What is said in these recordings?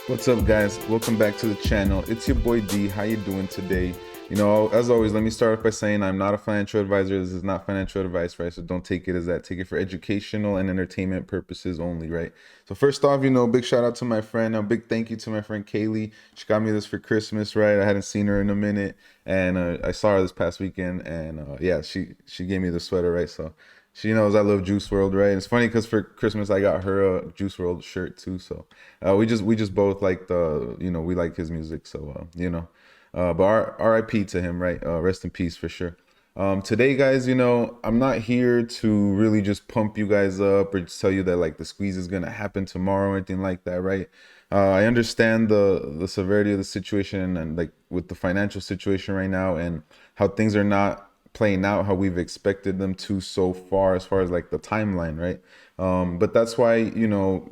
What's up, guys? Welcome back to the channel. It's your boy D. How you doing today? You know, as always, let me start off by saying I'm not a financial advisor. This is not financial advice, right? So don't take it as that. Take it for educational and entertainment purposes only, right? So first off, you know, big shout out to my friend. A big thank you to my friend Kaylee. She got me this for Christmas, right? I hadn't seen her in a minute, and I saw her this past weekend, and yeah, she gave me the sweater, right? So she knows I love Juice World, right? And it's funny because for Christmas I got her a Juice World shirt too. So we just both like we like his music. So but R.I.P. to him, right? Rest in peace for sure. Today, guys, you know, I'm not here to really just pump you guys up or just tell you that like the squeeze is gonna happen tomorrow or anything like that, right? I understand the severity of the situation and like with the financial situation right now and how things are not playing out how we've expected them to so far as like the timeline, right? But that's why, you know,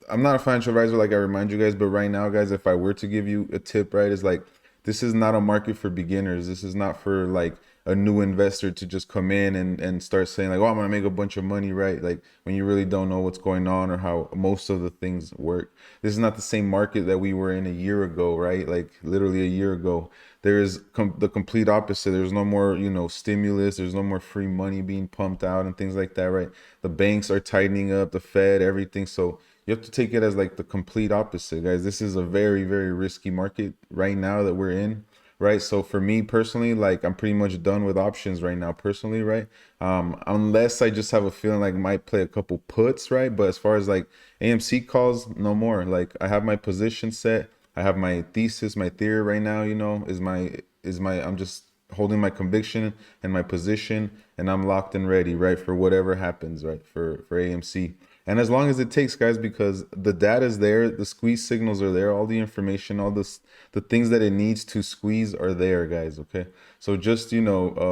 I'm not a financial advisor, like I remind you guys, but right now, guys, if I were to give you a tip, right, is like this is not a market for beginners. This is not for like a new investor to just come in and start saying like, oh, I'm gonna make a bunch of money, right? Like when you really don't know what's going on or how most of the things work. This is not the same market that we were in a year ago, right? Like literally a year ago. There is the complete opposite. There's no more, you know, stimulus. There's no more free money being pumped out and things like that, right? The banks are tightening up, the Fed, everything. So you have to take it as like the complete opposite, guys. This is a very, very risky market right now that we're in, right? So for me personally, like I'm pretty much done with options right now personally, right? Unless I just have a feeling like might play a couple puts, right? But as far as like AMC calls, no more. Like I have my position set. I have my thesis, my theory right now, you know, is my I'm just holding my conviction and my position, and I'm locked and ready, right, for whatever happens, right, for AMC. And as long as it takes, guys, because the data is there, the squeeze signals are there, all the information, all this, the things that it needs to squeeze are there, guys. Okay, so just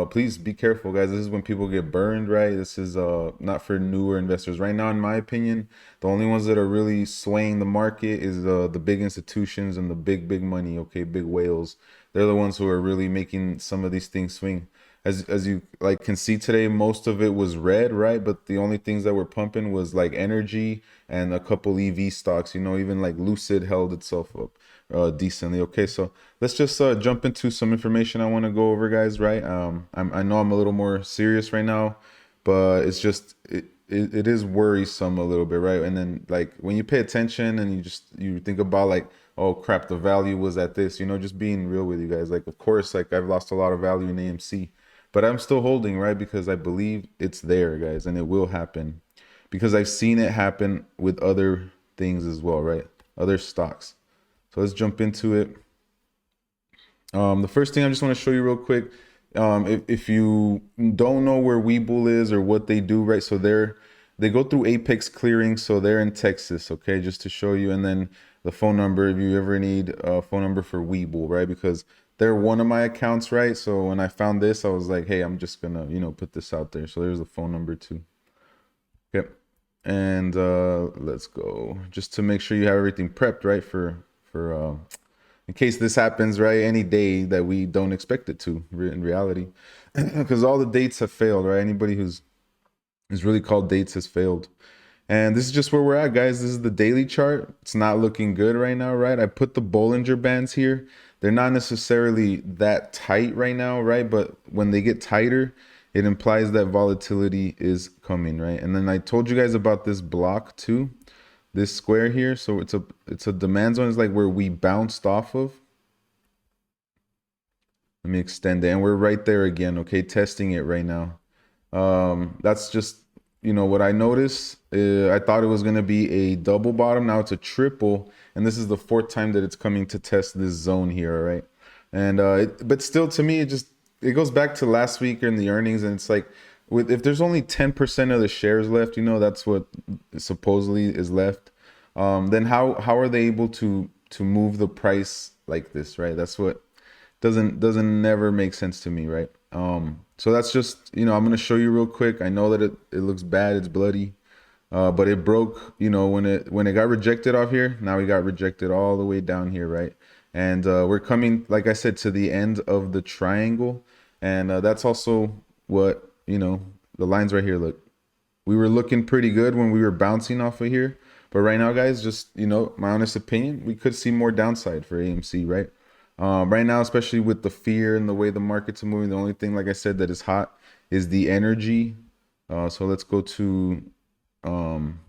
please be careful, guys. This is when people get burned, right? This is not for newer investors right now, in my opinion. The only ones that are really swaying the market is the big institutions and the big money. Okay, big whales. They're the ones who are really making some of these things swing. As you like can see today, most of it was red, right? But the only things that were pumping was like energy and a couple EV stocks. You know, even like Lucid held itself up decently. Okay, so let's just jump into some information I want to go over, guys. Right? I know I'm a little more serious right now, but it's just it is worrisome a little bit, right? And then like when you pay attention and you think about like, oh crap, the value was at this, you know, just being real with you guys. Like of course, like I've lost a lot of value in AMC, but I'm still holding, right? Because I believe it's there, guys, and it will happen because I've seen it happen with other things as well, right? Other stocks. So let's jump into it. The first thing I just want to show you real quick, if you don't know where Webull is or what they do, right? So they go through Apex Clearing, so they're in Texas, okay, just to show you. And then the phone number, if you ever need a phone number for Webull, right? Because they're one of my accounts, right? So when I found this, I was like, hey, I'm just gonna, put this out there. So there's the phone number too. Yep. And let's go just to make sure you have everything prepped, right? For in case this happens, right? Any day that we don't expect it to in reality, because all the dates have failed, right? Anybody who's really called dates has failed. And this is just where we're at, guys. This is the daily chart. It's not looking good right now, right? I put the Bollinger Bands here. They're not necessarily that tight right now, right? But when they get tighter, it implies that volatility is coming, right? And then I told you guys about this block too, this square here. So it's a demand zone. It's like where we bounced off of. Let me extend it. And we're right there again, okay? Testing it right now. That's just, what I noticed. I thought it was going to be a double bottom. Now it's a triple. And this is the fourth time that it's coming to test this zone here, all right? And but still, to me, it goes back to last week in the earnings. And it's like, if there's only 10% of the shares left, that's what supposedly is left. Then how are they able to move the price like this, right? That's what doesn't never make sense to me, right? So that's just, I'm going to show you real quick. I know that it looks bad. It's bloody. But it broke, when it got rejected off here. Now we got rejected all the way down here, right? And we're coming, like I said, to the end of the triangle. And that's also what, the lines right here look. We were looking pretty good when we were bouncing off of here. But right now, guys, just, you know, my honest opinion, we could see more downside for AMC, right? Right now, especially with the fear and the way the markets are moving, the only thing, like I said, that is hot is the energy. So let's go to um,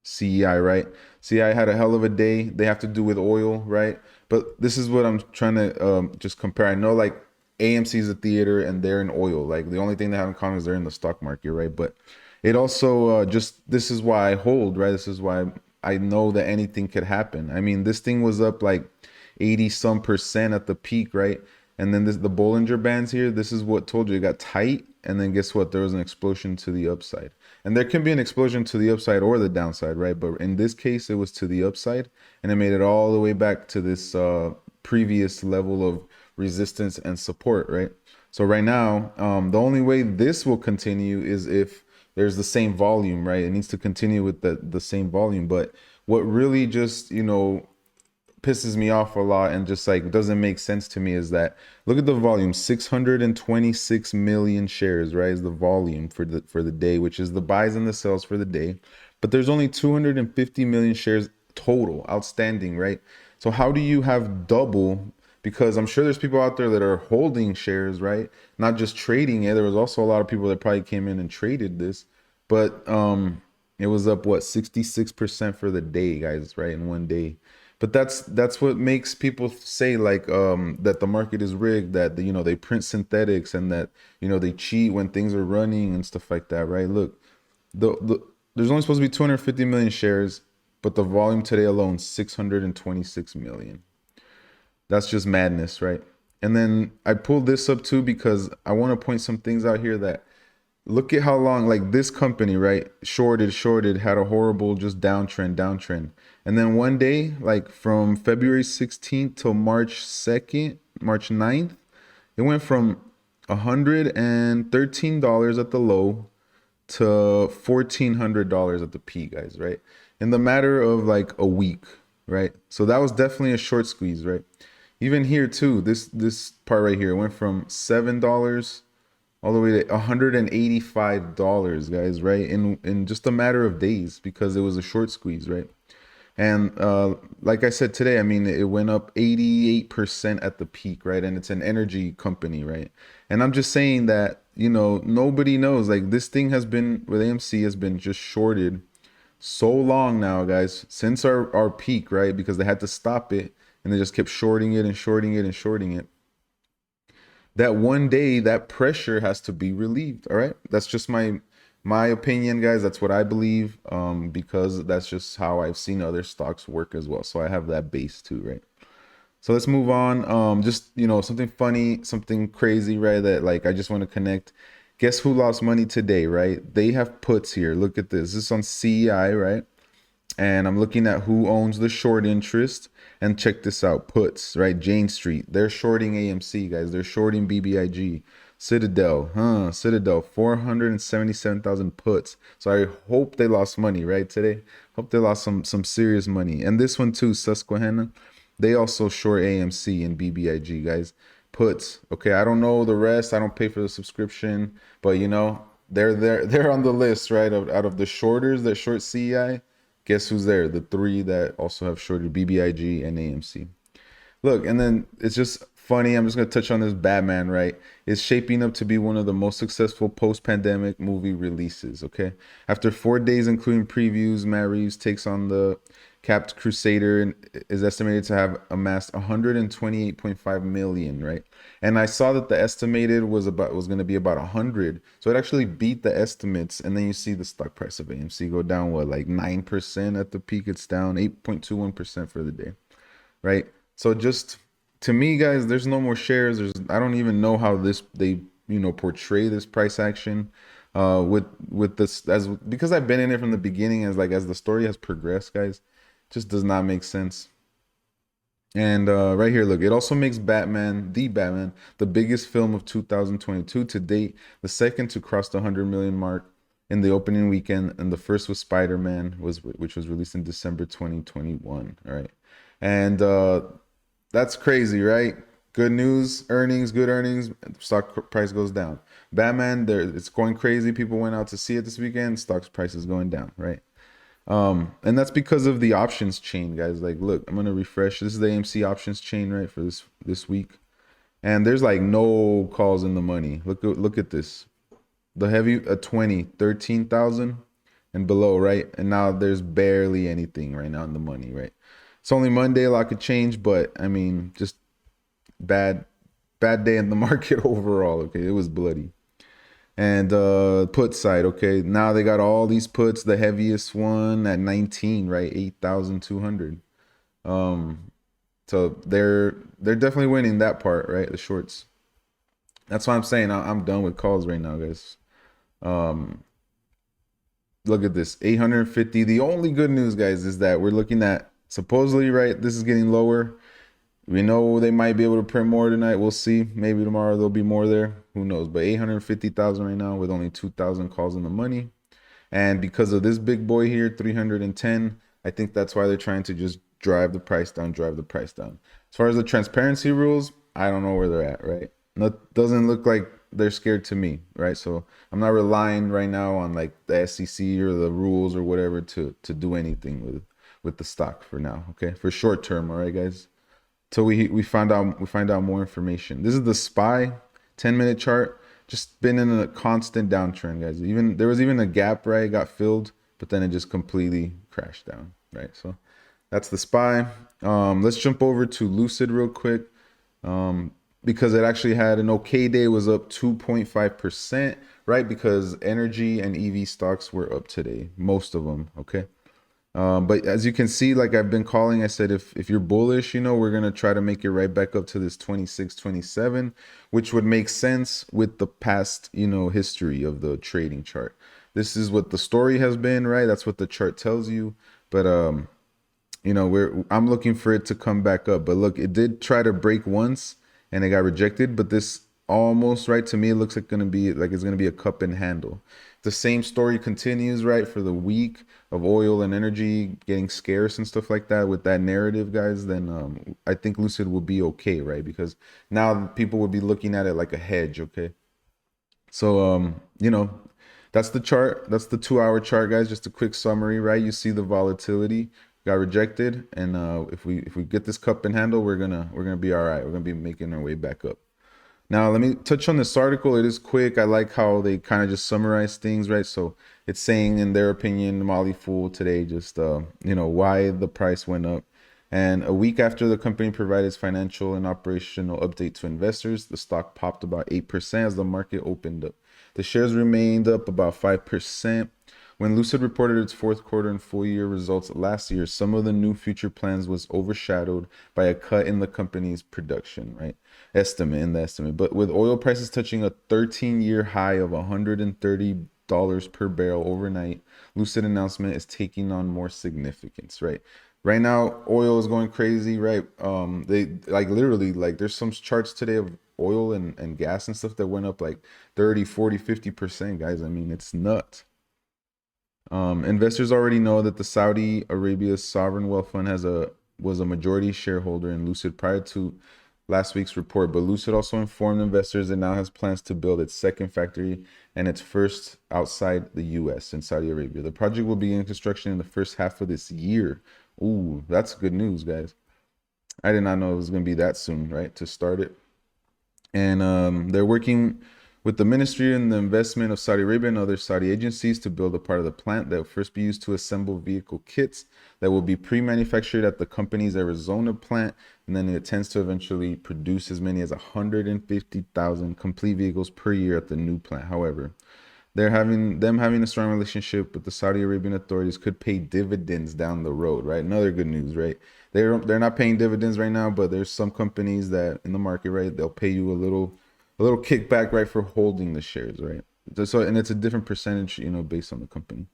CEI, right? CEI had a hell of a day. They have to do with oil, right? But this is what I'm trying to just compare. I know like AMC is a theater and they're in oil. Like the only thing they have in common is they're in the stock market, right? But it also just, this is why I hold, right? This is why I know that anything could happen. I mean, this thing was up like 80 some percent at the peak, right? And then the Bollinger Bands here, this is what told you it got tight. And then guess what? There was an explosion to the upside. And there can be an explosion to the upside or the downside, right? But in this case, it was to the upside and it made it all the way back to this previous level of resistance and support, right? So right now, the only way this will continue is if there's the same volume, right? It needs to continue with the same volume. But what really just, you know, pisses me off a lot and just like doesn't make sense to me is that look at the volume, 626 million shares, right, is the volume for the day, which is the buys and the sells for the day. But there's only 250 million shares total outstanding, right? So how do you have double? Because I'm sure there's people out there that are holding shares, right? Not just trading it. There was also a lot of people that probably came in and traded this, but it was up what, 66% for the day, guys, right, in one day. But that's what makes people say like that the market is rigged, that you know they print synthetics and that you know they cheat when things are running and stuff like that, right? Look, there's only supposed to be 250 million shares, but the volume today alone 626 million. That's just madness, right? And then I pulled this up too because I want to point some things out here that look at how long, like this company, right? Shorted, had a horrible just downtrend. And then one day, like from February 16th till March 2nd, March 9th, it went from $113 at the low to $1,400 at the peak, guys, right? In the matter of like a week, right? So that was definitely a short squeeze, right? Even here too, this part right here went from $7 all the way to $185, guys, right? In just a matter of days because it was a short squeeze, right? And like I said today, I mean, it went up 88% at the peak, right? And it's an energy company, right? And I'm just saying that, you know, nobody knows. Like this thing has been, with AMC, has been just shorted so long now, guys, since our peak, right? Because they had to stop it and they just kept shorting it and shorting it and shorting it. That one day that pressure has to be relieved. All right, that's just my opinion, guys. That's what I believe, because that's just how I've seen other stocks work as well. So I have that base too, right? So let's move on. Just, you know, something funny, something crazy, right? That like I just want to connect. Guess who lost money today, right? They have puts here. Look at this. This is on CEI, right? And I'm looking at who owns the short interest. And check this out, puts, right? Jane Street, they're shorting AMC, guys. They're shorting BBIG. Citadel, 477,000 puts. So I hope they lost money, right, today. Hope they lost some serious money. And this one too, Susquehanna, they also short AMC and BBIG, guys. Puts. Okay, I don't know the rest. I don't pay for the subscription, but you know, they're on the list, right? Out of the shorters that short CEI, guess who's there? The three that also have shorted BBIG and AMC. Look, and then it's just funny. I'm just going to touch on this. Batman, right? Is shaping up to be one of the most successful post-pandemic movie releases, okay? After 4 days, including previews, Matt Reeves takes on the Capped Crusader and is estimated to have amassed 128.5 million, right? And I saw that the estimated was going to be about 100. So it actually beat the estimates. And then you see the stock price of AMC go down, what, like 9% at the peak. It's down 8.21% for the day, right? So just to me, guys, there's no more shares. I don't even know how they portray this price action with this, as because I've been in it from the beginning, as the story has progressed, guys, just does not make sense. And right here, look, it also makes Batman, the biggest film of 2022 to date, the second to cross the 100 million mark in the opening weekend, and the first was Spider-Man, which was released in December 2021. All right, and that's crazy, right? Good news, earnings, good earnings, stock price goes down. Batman, it's going crazy. People went out to see it this weekend. Stock price is going down, right? And that's because of the options chain, guys. Like, look, I'm gonna refresh. This is the AMC options chain, right, for this week. And there's like no calls in the money. Look at this. The heavy a 20, 13,000 and below, right? And now there's barely anything right now in the money, right? It's only Monday, a lot could change, but I mean, just bad day in the market overall. Okay, it was bloody. And put side, okay, now they got all these puts. The heaviest one at 19, right? 8,200. So they're definitely winning that part, right? The shorts. That's why I'm saying I'm done with calls right now, guys. Look at this, 850. The only good news, guys, is that we're looking at supposedly, right, this is getting lower. We know they might be able to print more tonight. We'll see. Maybe tomorrow there'll be more there. Who knows? But 850,000 right now with only 2,000 calls in the money. And because of this big boy here, 310, I think that's why they're trying to just drive the price down. As far as the transparency rules, I don't know where they're at, right? Doesn't look like they're scared to me, right? So I'm not relying right now on like the SEC or the rules or whatever to do anything with the stock for now, okay? For short term, all right, guys? So we find out more information. This is the SPY 10-minute chart. Just been in a constant downtrend, guys. Even there was even a gap, right? It got filled, but then it just completely crashed down, right? So that's the SPY. Let's jump over to Lucid real quick, because it actually had an okay day. It was up 2.5%, right? Because energy and EV stocks were up today, most of them, okay? But as you can see, like I've been calling, I said, if you're bullish, we're going to try to make it right back up to this 26, 27, which would make sense with the past, history of the trading chart. This is what the story has been, right? That's what the chart tells you. But, I'm looking for it to come back up. But look, it did try to break once and it got rejected. But this almost, right, to me, it looks like it's going to be a cup and handle. The same story continues, right, for the week of oil and energy getting scarce and stuff like that with that narrative, guys. Then I think Lucid will be okay, right? Because now people will be looking at it like a hedge, okay? So that's the chart. That's the 2-hour chart, guys. Just a quick summary, right? You see the volatility got rejected, and if we get this cup and handle, we're gonna be all right. We're gonna be making our way back up. Now, let me touch on this article. It is quick. I like how they kind of just summarize things, right? So it's saying, in their opinion, Molly Fool today, just, why the price went up. And a week after the company provided its financial and operational update to investors, the stock popped about 8% as the market opened up. The shares remained up about 5%. When Lucid reported its fourth quarter and full year results last year, some of the new future plans was overshadowed by a cut in the company's production, right? Estimate. But with oil prices touching a 13-year high of $130 per barrel overnight, Lucid announcement is taking on more significance, right? Right now, oil is going crazy, right? They like literally, like there's some charts today of oil and gas and stuff that went up like 30, 40, 50%, guys. I mean, it's nuts. Investors already know that the Saudi Arabia's sovereign wealth fund was a majority shareholder in Lucid prior to last week's report, but Lucid also informed investors it now has plans to build its second factory and its first outside the U.S. in Saudi Arabia. The project will begin construction in the first half of this year. Ooh, that's good news, guys. I did not know it was going to be that soon, right, to start it. And they're working with the Ministry and the Investment of Saudi Arabia and other Saudi agencies to build a part of the plant that will first be used to assemble vehicle kits that will be pre-manufactured at the company's Arizona plant, and then it intends to eventually produce as many as 150,000 complete vehicles per year at the new plant. However, having a strong relationship with the Saudi Arabian authorities could pay dividends down the road, right? Another good news, right? They're not paying dividends right now, but there's some companies that in the market, right, they'll pay you a little kickback, right, for holding the shares, right? So, and it's a different percentage, based on the company.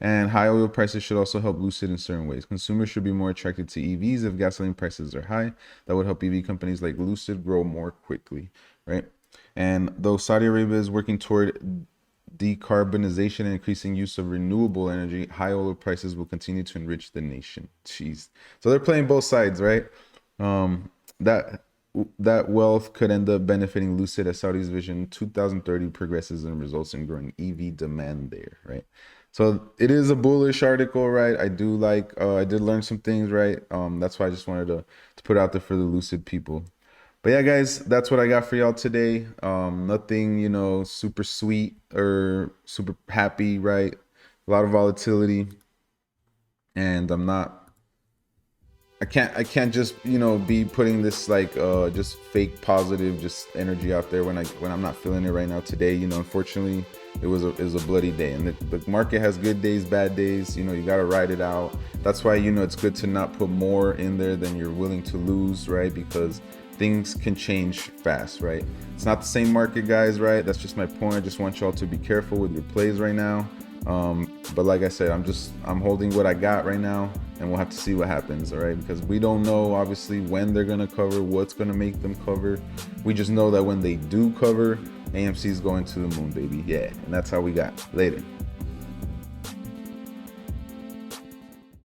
And high oil prices should also help Lucid in certain ways. Consumers should be more attracted to EVs if gasoline prices are high. That would help EV companies like Lucid grow more quickly, right? And though Saudi Arabia is working toward decarbonization and increasing use of renewable energy, high oil prices will continue to enrich the nation. Jeez. So they're playing both sides, right? That wealth could end up benefiting Lucid as Saudi's Vision 2030 progresses and results in growing EV demand there, right? So it is a bullish article, right? I do like, I did learn some things, right? That's why I just wanted to put out there for the Lucid people. But yeah, guys, that's what I got for y'all today. Nothing, you know, super sweet or super happy, right? A lot of volatility, and I can't just, you know, be putting this like just fake positive just energy out there when I'm not feeling it right now today. You know, unfortunately, it was a bloody day, and the market has good days, bad days. You know, you got to ride it out. That's why, you know, it's good to not put more in there than you're willing to lose, right? Because things can change fast, right? It's not the same market, guys, right? That's just my point. I just want y'all to be careful with your plays right now. But like I said, I'm holding what I got right now, and we'll have to see what happens, all right? Because we don't know, obviously, when they're gonna cover, what's gonna make them cover. We just know that when they do cover, AMC is going to the moon, baby. Yeah, and that's how we got. Later.